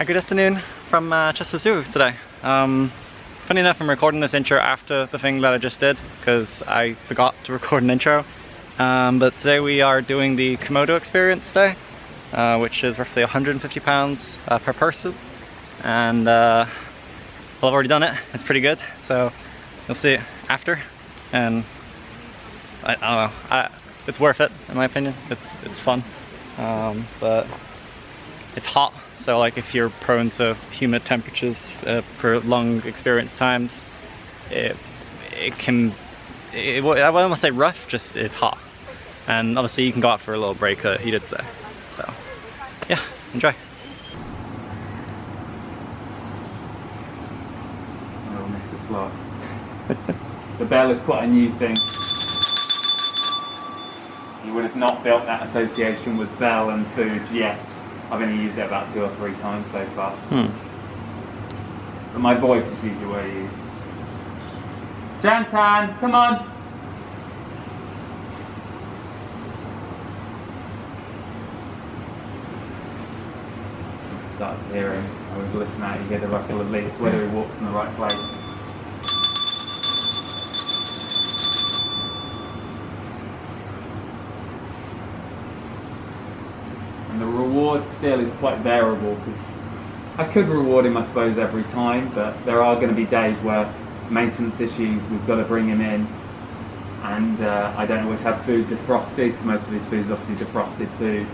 Good afternoon from Chester Zoo today. Funny enough, I'm recording this intro after the thing that I just did because I forgot to record an intro. But today we are doing the Komodo experience today, which is roughly £150 per person. And well, I've already done it. It's pretty good. So you'll see it after. And I don't know. It's worth it in my opinion. It's fun, but it's hot. So like if you're prone to humid temperatures for long experience times, I won't say rough, just it's hot. And obviously you can go out for a little break, he did say. So yeah, enjoy. Oh, Mr. Slot. The bell is quite a new thing. You would have not built that association with bell and food yet. I've only used it about 2 or 3 times so far. But my voice is usually what I use. Jantan, come on! Started to hear him. I was listening out, you hear the rustle of leaves, whether he walks in the right place. And the rewards feel is quite variable because I could reward him I suppose every time, but there are going to be days where maintenance issues, we've got to bring him in, and I don't always have food defrosted because most of his food is obviously defrosted food,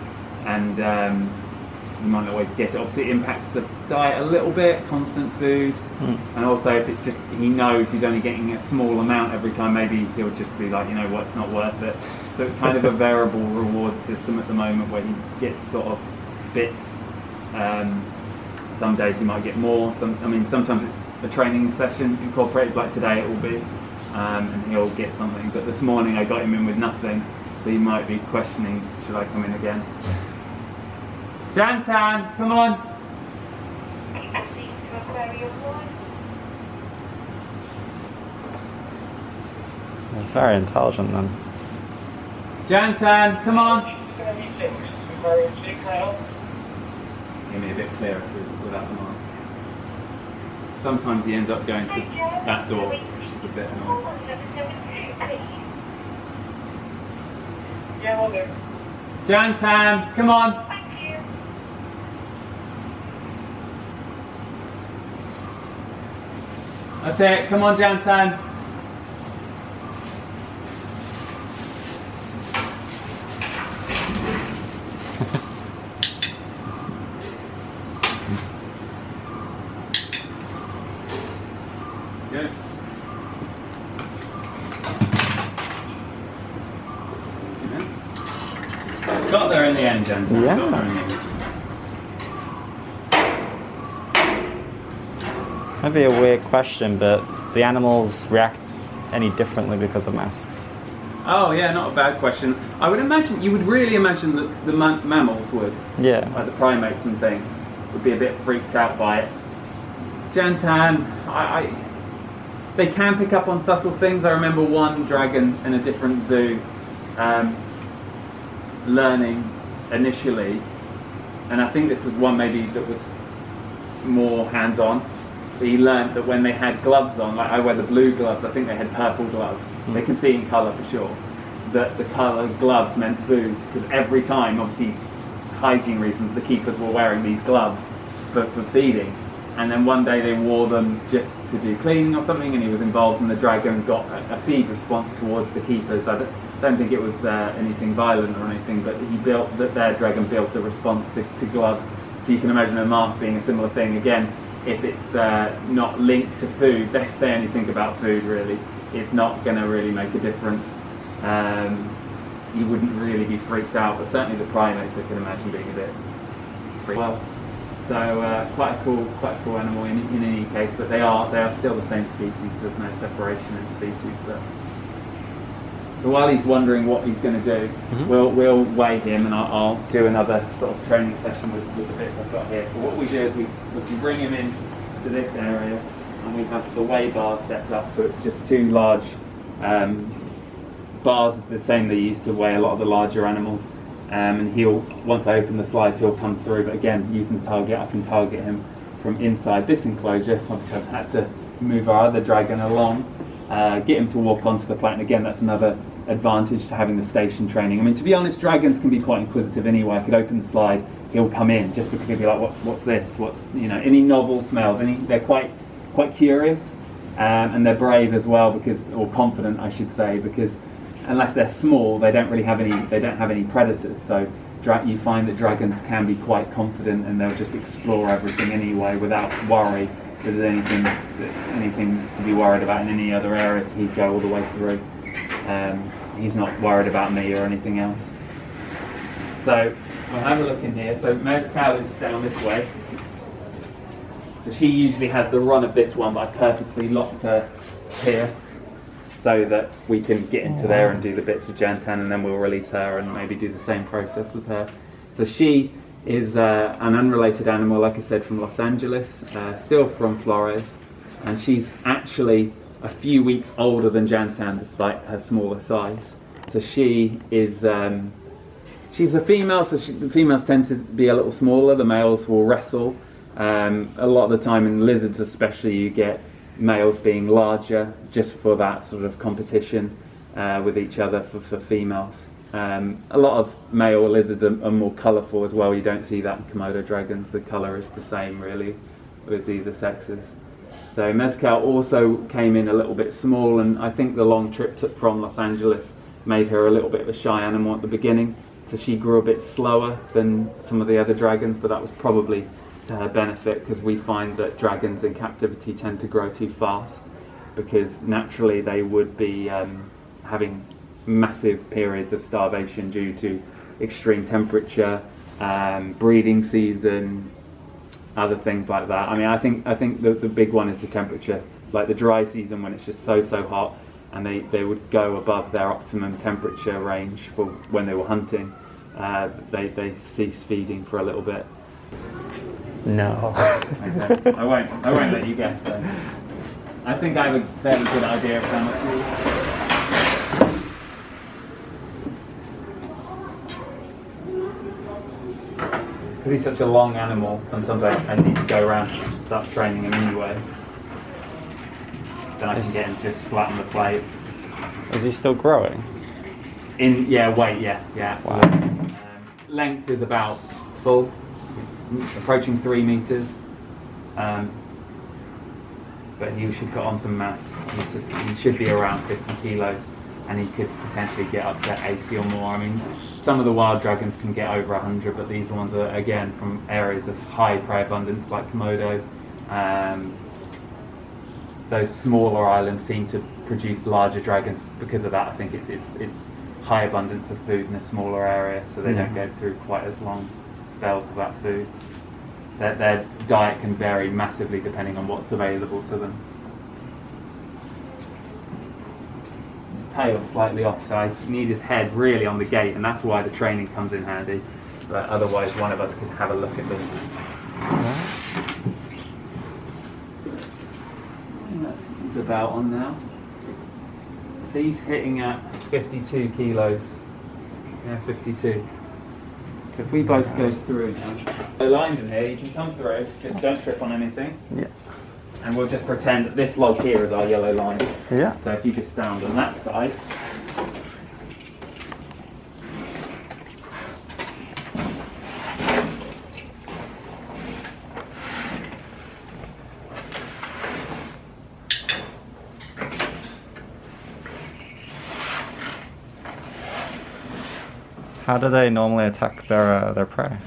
and you might not always get it. Obviously it impacts the diet a little bit, constant food, and also if it's just, he knows he's only getting a small amount every time, maybe he'll just be like, you know what, it's not worth it. So it's kind of a variable reward system at the moment where he gets sort of bits. Some days you might get more, sometimes it's a training session incorporated, like today it will be, and he'll get something. But this morning I got him in with nothing, so he might be questioning, should I come in again? Jantan, come on! He's very intelligent then. Jantan, come on! Give me a bit clearer without the mark. Sometimes he ends up going to that door, which is a bit annoying. Yeah, we'll do. Jantan, come on! That's it, come on Jantan. Good. Got there in the end, Jantan. Yeah. Got there in the end. Might be a weird question, but the animals react any differently because of masks? Oh yeah, not a bad question. I would imagine, you would really imagine that the mammals would. Yeah. Like the primates and things, would be a bit freaked out by it. Jantan, they can pick up on subtle things. I remember one dragon in a different zoo learning initially, and I think this was one maybe that was more hands-on. So he learned that when they had gloves on, like I wear the blue gloves, I think they had purple gloves. They can see in colour for sure. That the colour gloves meant food, because every time, obviously hygiene reasons, the keepers were wearing these gloves for feeding. And then one day they wore them just to do cleaning or something, and he was involved, and the dragon got a feed response towards the keepers. I don't think it was anything violent or anything, but their dragon built a response to gloves. So you can imagine a mask being a similar thing. Again, if it's not linked to food, they only think about food really. It's not going to really make a difference. You wouldn't really be freaked out, but certainly the primates I can imagine being a bit freaked out. So quite a cool animal in any case, but they are still the same species. There's no separation in species. So while he's wondering what he's going to do, we'll weigh him, and I'll do another sort of training session with the bits I've got here. So what we do is we can bring him in to this area, and we have the weigh bar set up. So it's just 2 large bars, the same they use to weigh a lot of the larger animals. and once I open the slides, he'll come through. But again, using the target, I can target him from inside this enclosure. Obviously, I've had to move our other dragon along, get him to walk onto the plate, and again, that's another advantage to having the station training. I mean, to be honest, dragons can be quite inquisitive anyway. I could open the slide, he'll come in just because he'll be like, what's this? What's, you know, any novel smells? They're quite curious, and they're brave as well, or confident, I should say, because unless they're small, they don't have any predators. So you find that dragons can be quite confident, and they'll just explore everything anyway without worry that there's anything to be worried about in any other areas. He'd go all the way through. He's not worried about me or anything else. So we'll have a look in here. So Mezcal is down this way. So she usually has the run of this one, but I purposely locked her here so that we can get into there and do the bits with Jantan, and then we'll release her and maybe do the same process with her. So she is an unrelated animal, like I said, from Los Angeles, still from Flores, and she's actually a few weeks older than Jantan despite her smaller size. So she is, she's a female, so the females tend to be a little smaller, the males will wrestle. A lot of the time in lizards especially, you get males being larger just for that sort of competition with each other for females. A lot of male lizards are more colourful as well. You don't see that in Komodo dragons. The colour is the same really with either sexes. So Mezcal also came in a little bit small, and I think the long trip from Los Angeles made her a little bit of a shy animal at the beginning. So she grew a bit slower than some of the other dragons, but that was probably to her benefit, because we find that dragons in captivity tend to grow too fast, because naturally they would be having massive periods of starvation due to extreme temperature, breeding season, other things like that. I mean, I think the big one is the temperature. Like the dry season, when it's just so hot, and they would go above their optimum temperature range for when they were hunting, they cease feeding for a little bit. No. Okay. I won't let you guess then. I think I have a fairly good idea of how much. Because he's such a long animal, sometimes I need to go around and start training him anyway. Then I can get him just flat on the plate. Is he still growing? Weight, yeah, absolutely. Wow. Length is about full. It's approaching 3 meters. But he should put on some mass. He should be around 50 kilos, and he could potentially get up to 80 or more. I mean, some of the wild dragons can get over 100, but these ones are, again, from areas of high prey abundance like Komodo. Those smaller islands seem to produce larger dragons because of that. I think it's high abundance of food in a smaller area, so they don't go through quite as long spells of that food. Their diet can vary massively depending on what's available to them. His tail's slightly off, so I need his head really on the gate, and that's why the training comes in handy. But otherwise, one of us could have a look at them. That's about on now. So he's hitting at 52 kilos. Yeah, 52. So if we both go through now, the lines in here, you can come through, just don't trip on anything. Yeah. And we'll just pretend that this log here is our yellow line. Yeah. So if you just stand on that side. How do they normally attack their prey?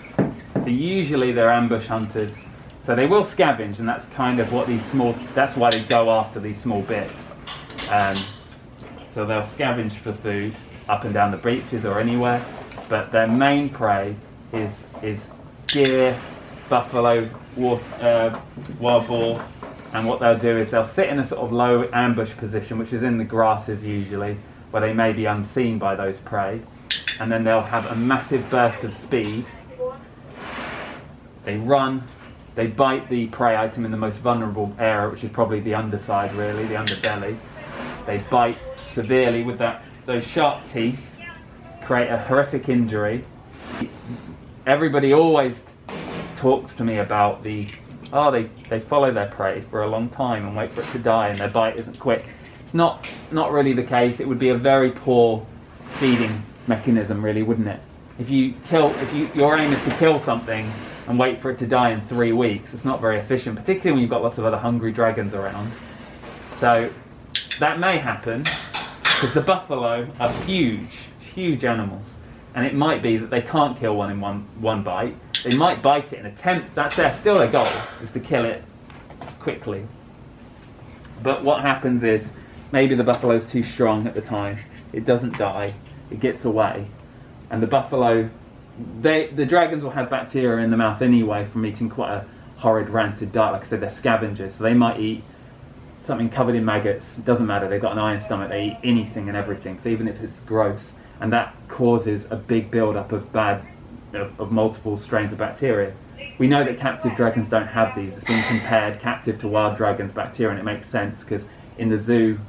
So usually they're ambush hunters. So they will scavenge, and that's kind of what that's why they go after these small bits. So they'll scavenge for food up and down the beaches or anywhere, but their main prey is deer, buffalo, wild boar, and what they'll do is they'll sit in a sort of low ambush position, which is in the grasses usually, where they may be unseen by those prey. And then they'll have a massive burst of speed. They run, they bite the prey item in the most vulnerable area, which is probably the underside really, the underbelly. They bite severely with those sharp teeth, create a horrific injury, Everybody always talks to me about they follow their prey for a long time and wait for it to die and their bite isn't quick. It's not really the case. It would be a very poor feeding mechanism, really, wouldn't it? If your aim is to kill something and wait for it to die in 3 weeks, it's not very efficient, particularly when you've got lots of other hungry dragons around. So that may happen because the buffalo are huge animals, and it might be that they can't kill one in one bite. They might bite it and attempt. That's still their goal, is to kill it quickly. But what happens is maybe the buffalo's too strong at the time. It doesn't die. It gets away, and the buffalo, the dragons will have bacteria in the mouth anyway from eating quite a horrid, rancid diet. Like I said, they're scavengers, so they might eat something covered in maggots. It doesn't matter. They've got an iron stomach. They eat anything and everything. So even if it's gross, and that causes a big build-up of multiple strains of bacteria. We know that captive dragons don't have these. It's been compared captive to wild dragons bacteria, and it makes sense because in the zoo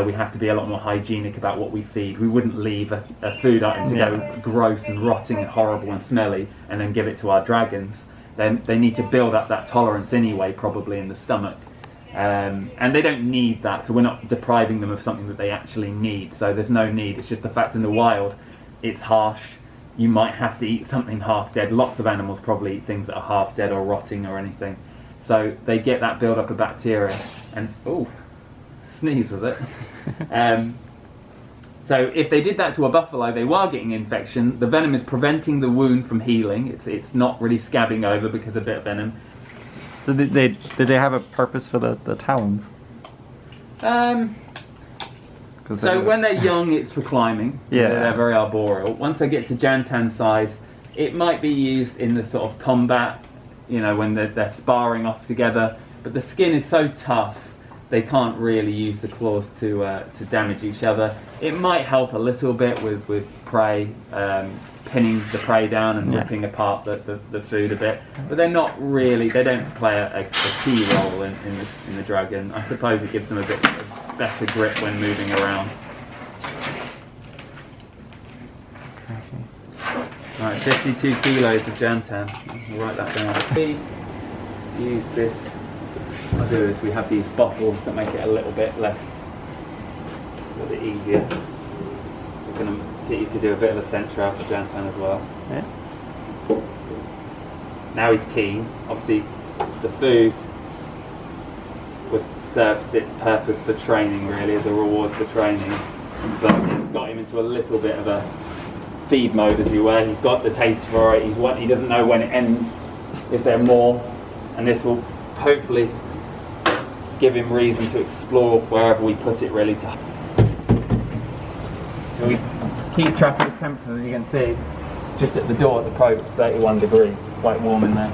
we have to be a lot more hygienic about what we feed. We wouldn't leave a food item to go gross and rotting and horrible and smelly and then give it to our dragons. Then they need to build up that tolerance anyway, probably in the stomach. And they don't need that, so we're not depriving them of something that they actually need. So there's no need. It's just the fact in the wild, it's harsh. You might have to eat something half dead. Lots of animals probably eat things that are half dead or rotting or anything. So they get that build up of bacteria. And sneeze was it? So if they did that to a buffalo, they were getting infection. The venom is preventing the wound from healing. It's not really scabbing over because of a bit of venom. So did they have a purpose for the talons? So when they're young, it's for climbing. Yeah. They're very arboreal. Once they get to jantan size, it might be used in the sort of combat, when they're sparring off together. But the skin is so tough, they can't really use the claws to damage each other. It might help a little bit with prey, pinning the prey down and ripping apart the food a bit. But they're not really, they don't play a key role in the dragon. I suppose it gives them a bit better grip when moving around. Right, 52 kilos of jantan. I'll write that down. We use this. What I do is we have these bottles that make it a little bit easier. We're going to get you to do a bit of a centre out for jantan as well. Yeah. Now he's keen. Obviously, the food was served its purpose for training, really, as a reward for training. But it's got him into a little bit of a feed mode, as you were. He's got the taste for it. He doesn't know when it ends. Is there more? And this will hopefully give him reason to explore wherever we put it, really. So we keep track of his temperature, as you can see. Just at the door, the probe is 31 degrees. It's quite warm in there.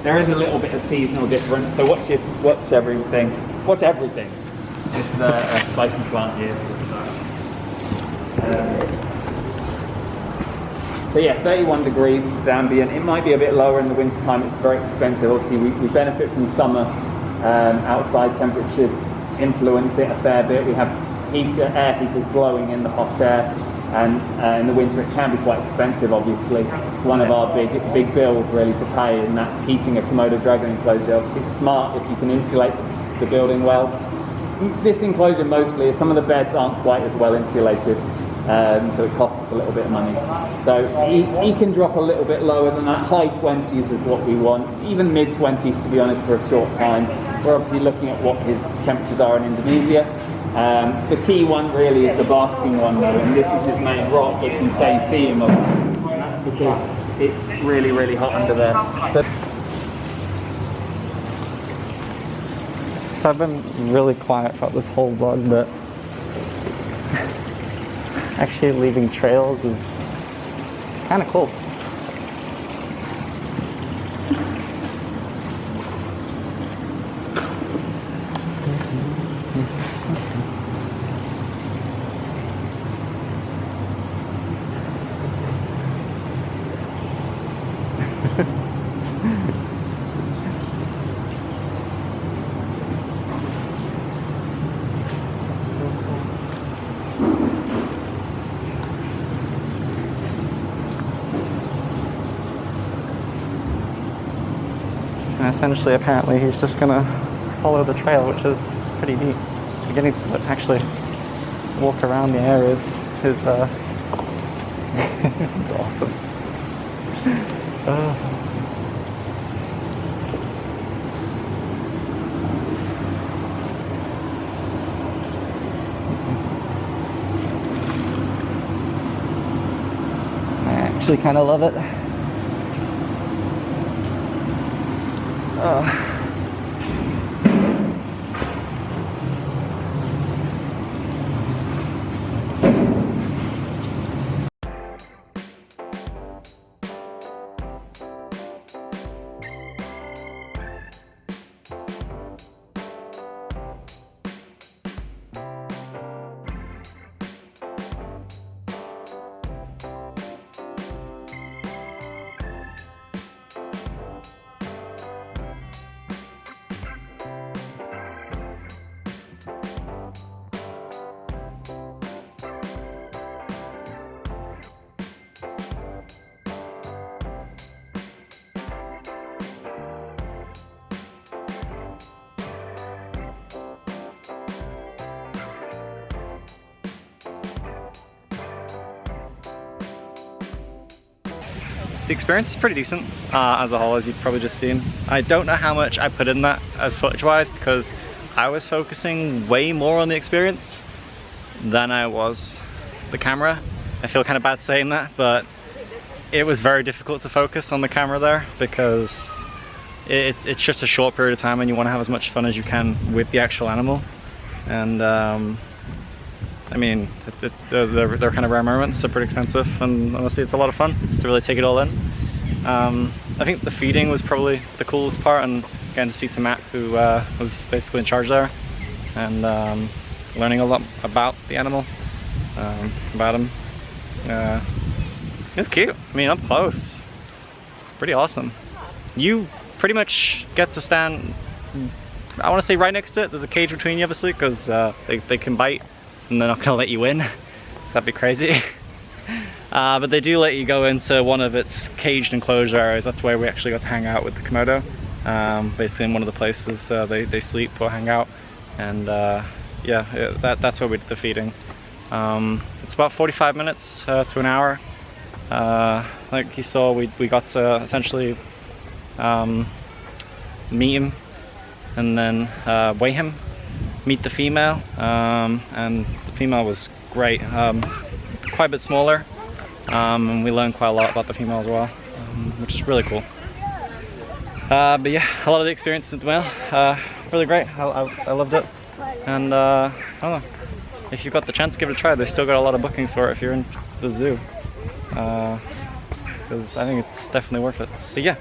There is a little bit of seasonal difference, so watch everything. Watch everything. This is a spiking plant here. So yeah, 31 degrees is ambient. It might be a bit lower in the winter time. It's very expensive. Obviously, we benefit from summer. Outside temperatures influence it a fair bit. We have air heaters blowing in the hot air. And in the winter it can be quite expensive, obviously. It's one of our big bills really to pay, and that's heating a Komodo dragon enclosure. Obviously it's smart if you can insulate the building well. This enclosure mostly, some of the beds aren't quite as well insulated, so it costs us a little bit of money. So he can drop a little bit lower than that. High 20s is what we want, even mid 20s to be honest, for a short time. We're obviously looking at what his temperatures are in Indonesia. The key one really is the basking one though, and this is his main rock. You can see him up, and that's because it's really, really hot under there. So I've been really quiet throughout this whole vlog, but actually leaving trails is kind of cool. And essentially, apparently, he's just gonna follow the trail, which is pretty neat. Beginning to actually walk around the areas is it's awesome. I actually kind of love it. The experience is pretty decent as a whole, as you've probably just seen. I don't know how much I put in that as footage-wise because I was focusing way more on the experience than I was the camera. I feel kind of bad saying that, but it was very difficult to focus on the camera there because it's just a short period of time and you want to have as much fun as you can with the actual animal. And I mean, they're kind of rare moments, they're pretty expensive, and honestly it's a lot of fun to really take it all in. I think the feeding was probably the coolest part, and getting to speak to Matt, who was basically in charge there, and learning a lot about the animal, about him. It's cute. I mean, up close. Pretty awesome. You pretty much get to stand, I want to say right next to it. There's a cage between you obviously, because they can bite and they're not going to let you in. That'd be crazy. But they do let you go into one of its caged enclosure areas. That's where we actually got to hang out with the Komodo. Basically in one of the places they sleep or hang out. And yeah, that's where we did the feeding. It's about 45 minutes to an hour. Like you saw, we got to essentially meet him and then weigh him, meet the female, and the female was great, quite a bit smaller, and we learned quite a lot about the female as well, which is really cool. But yeah, a lot of the experiences with the male, really great. I loved it, and I don't know, if you've got the chance, give it a try. They still got a lot of bookings for it if you're in the zoo, because I think it's definitely worth it. But yeah,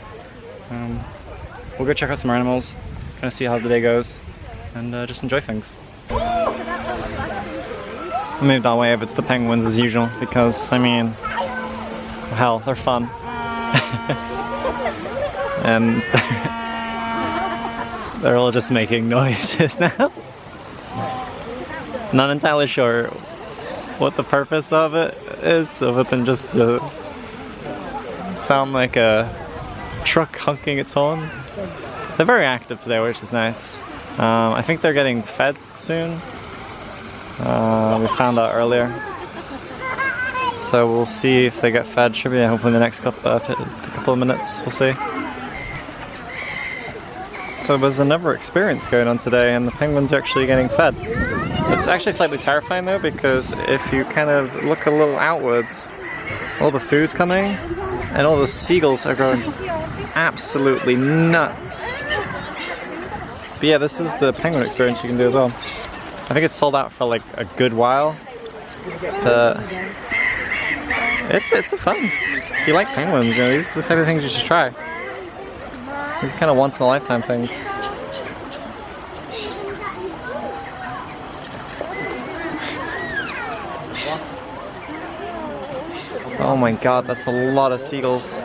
we'll go check out some more animals, kind of see how the day goes, and just enjoy things. I moved our way over to the penguins as usual because, I mean, hell, they're fun. And they're all just making noises now. Not entirely sure what the purpose of it is, other than just to sound like a truck honking its horn. They're very active today, which is nice. I think they're getting fed soon. We found out earlier. So we'll see if they get fed. Should be hopefully in the next couple of minutes. We'll see. So there's another experience going on today, and the penguins are actually getting fed. It's actually slightly terrifying though, because if you kind of look a little outwards, all the food's coming, and all the seagulls are going absolutely nuts. But yeah, this is the penguin experience you can do as well. I think it's sold out for like a good while. It's fun. If you like penguins, you know, these are the type of things you should try. These kind of once in a lifetime things. Oh my god, that's a lot of seagulls.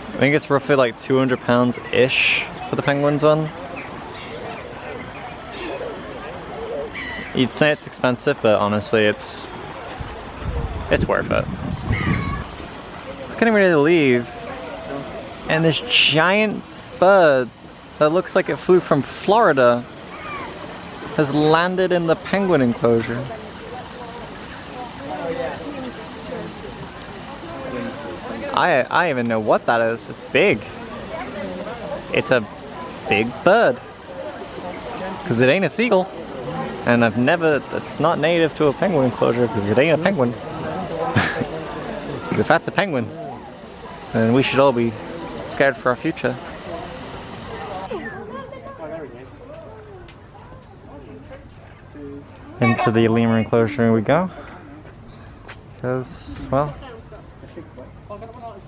I think it's roughly like 200 pounds-ish for the penguins one. You'd say it's expensive, but honestly it's worth it. It's getting ready to leave. And this giant bird that looks like it flew from Florida has landed in the penguin enclosure. I even know what that is. It's big. It's a big bird. Because it ain't a seagull. And it's not native to a penguin enclosure because it ain't a penguin. Because if that's a penguin, then we should all be scared for our future. Into the lemur enclosure we go. Because, well,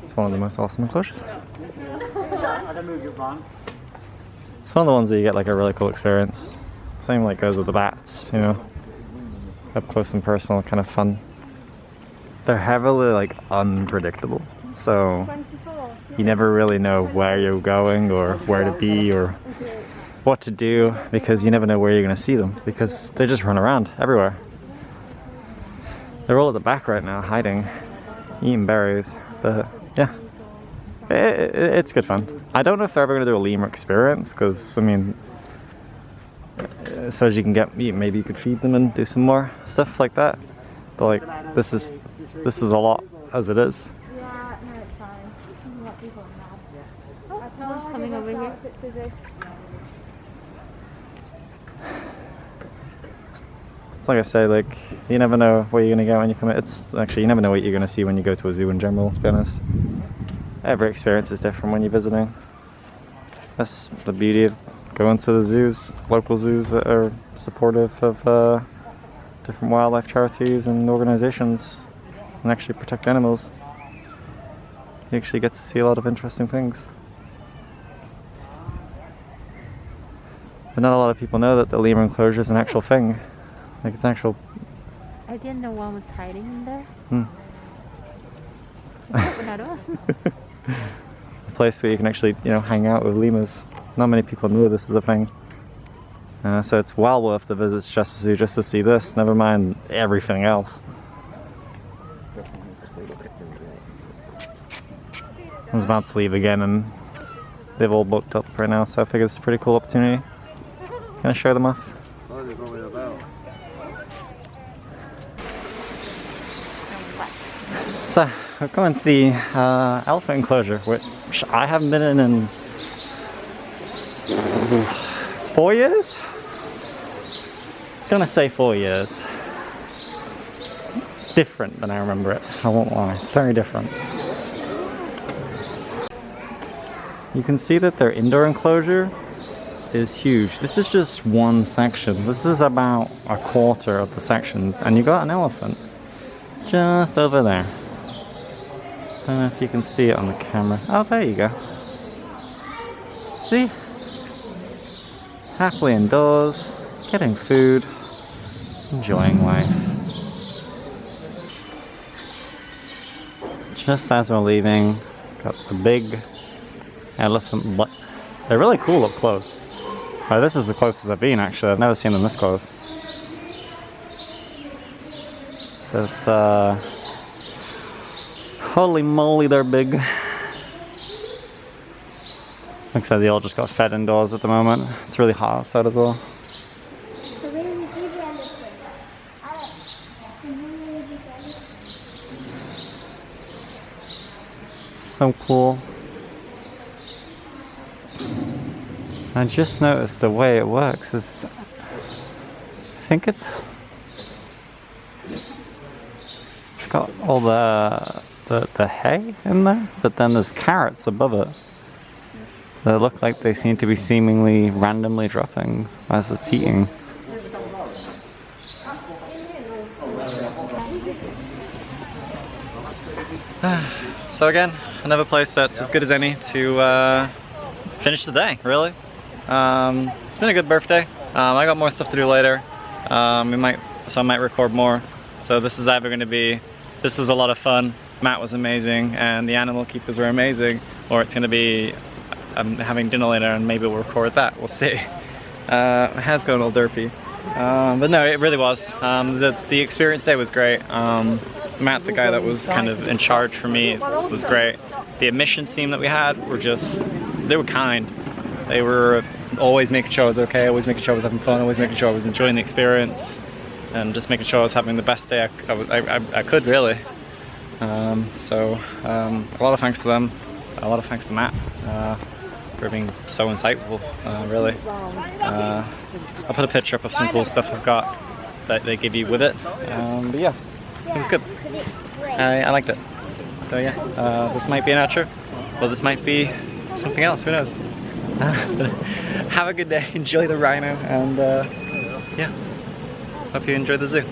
it's one of the most awesome enclosures. It's one of the ones where you get like a really cool experience. Same like goes with the bats, you know. Up close and personal, kind of fun. They're heavily like unpredictable. So you never really know where you're going or where to be or what to do because you never know where you're going to see them because they just run around everywhere. They're all at the back right now, hiding, eating berries, but yeah, it's good fun. I don't know if they're ever going to do a lemur experience because, I mean, I suppose you can maybe you could feed them and do some more stuff like that, but like this is a lot as it is. Yeah, no, it's fine. You can let people know. Oh, coming over here. It's like I say, like you never know where you're gonna go when you come in. It's actually you never know what you're gonna see when you go to a zoo in general, to be honest. Every experience is different when you're visiting. That's the beauty of going to the zoos, local zoos that are supportive of different wildlife charities and organizations and actually protect animals. You actually get to see a lot of interesting things. But not a lot of people know that the lemur enclosure is an actual thing. Like it's an actual... I didn't know one was hiding in there. A place where you can actually, you know, hang out with lemurs. Not many people know this is a thing. So it's well worth the visit to Chester Zoo just to see this, never mind everything else. I was about to leave again and they've all booked up right now, so I figured it's a pretty cool opportunity. Can I show them off? So, we're going to the elephant enclosure, which I haven't been in 4 years? I'm gonna say 4 years. It's different than I remember it, I won't lie, it's very different. You can see that their indoor enclosure is huge. This is just one section. This is about a quarter of the sections, and you got an elephant just over there. I don't know if you can see it on the camera. Oh, there you go. See? Happily indoors, getting food, enjoying life. Just as we're leaving, got the big elephant butt. They're really cool up close. This is the closest I've been actually. I've never seen them this close. But holy moly, they're big. Like I said, they all just got fed indoors at the moment. It's really hot outside as well. So cool. I just noticed the way it works is, I think it's got all the hay in there, but then there's carrots above it. They look like they seem to be seemingly randomly dropping as it's eating. So again, another place that's as good as any to finish the day, really. It's been a good birthday. I got more stuff to do later. I might record more. So this is either going to be, this was a lot of fun, Matt was amazing, and the animal keepers were amazing, or it's going to be having dinner later and maybe we'll record that, we'll see. My hair's going all derpy. But no, it really was. The experience day was great. Matt, the guy that was kind of in charge for me, was great. The admissions team that we had were just, they were kind. They were always making sure I was okay, always making sure I was having fun, always making sure I was enjoying the experience, and just making sure I was having the best day I could, really. So a lot of thanks to them, a lot of thanks to Matt for being so insightful, really. I'll put a picture up of some cool stuff I've got that they give you with it, but yeah, it was good. I liked it. So yeah, this might be an outro, or this might be something else, who knows. Have a good day, enjoy the rhino, and yeah, hope you enjoy the zoo.